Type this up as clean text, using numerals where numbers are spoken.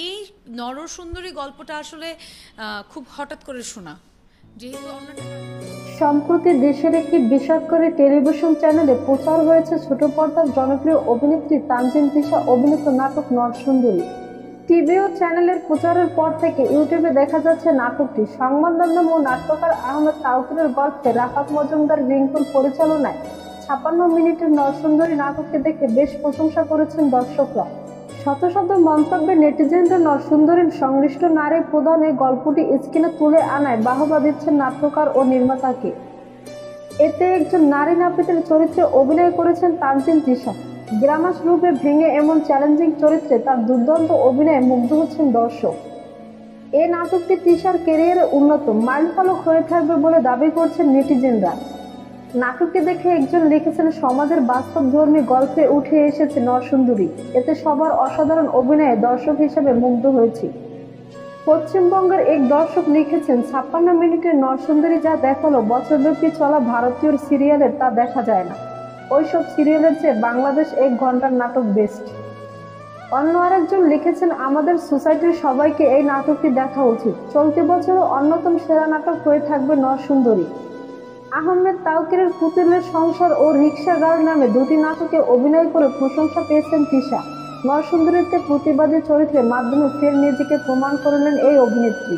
এই নরসুন্দরী গল্পটা আসলে খুব হঠাৎ করে শোনা, যেহেতু সম্প্রতি দেশের একটি বেসরকারি টেলিভিশন চ্যানেলে প্রচার হয়েছে ছোট পর্দার জনপ্রিয় অভিনেত্রী তানজিন তিশা অভিনীত নাটক নরসুন্দরী। টিভি ও চ্যানেলের প্রচারের পর থেকে ইউটিউবে দেখা যাচ্ছে নাটকটি। সংবাদ মাধ্যম ও নাট্যকার আহমেদ তাওকিরের গল্পে রাফাত মজুমদার রিঙ্কুর পরিচালনায় 56 মিনিটের নরসুন্দরী নাটকটি দেখে বেশ প্রশংসা করেছেন দর্শকরা। শত শত মন্তব্যে নেটিজেনরা নরসুন্দরীর সংশ্লিষ্ট নারী প্রধান এই গল্পটি স্ক্রিনে তুলে আনায় বাহবা দিচ্ছেন নাট্যকার ও নির্মাতাকে। এতে একজন নারী নাপিতের চরিত্রে অভিনয় করেছেন তানজিন তিশা। গ্রামাস রূপে ভেঙে এমন চ্যালেঞ্জিং চরিত্রে তার দুর্দান্ত অভিনয়ে মুগ্ধ হচ্ছেন দর্শক। এই নাটকটি তিশার ক্যারিয়ারে অন্যতম মাইলফলক হয়ে থাকবে বলে দাবি করছেন নেটিজেনরা। নাটকটি দেখে একজন লিখেছেন, সমাজের বাস্তবধর্মী গল্পে উঠে এসেছে নরসুন্দরী। এতে সবার অসাধারণ অভিনয়ে দর্শক হিসেবে মুগ্ধ হয়েছি। পশ্চিমবঙ্গের এক দর্শক লিখেছেন, 56 মিনিটের নরসুন্দরী যা দেখালো বছরব্যাপী চলা ভারতীয় সিরিয়ালের তা দেখা যায় না। ওইসব সিরিয়ালের চেয়ে বাংলাদেশ 1 ঘন্টার নাটক বেস্ট। অন্য আরেকজন লিখেছেন, আমাদের সোসাইটির সবাইকে এই নাটকটি দেখা উচিত। চলতি বছরও অন্যতম সেরা নাটক হয়ে থাকবে নরসুন্দরী। আহমেদ তাওকিরের পুতুলের সংসার ও রিক্সা গার্ল নামে 2টি নাটকে অভিনয় করে প্রশংসা পেয়েছেন তিশা। নরসুন্দরীতে প্রতিবাদী চরিত্রের মাধ্যমে ফের নিজেকে প্রমাণ করলেন এই অভিনেত্রী।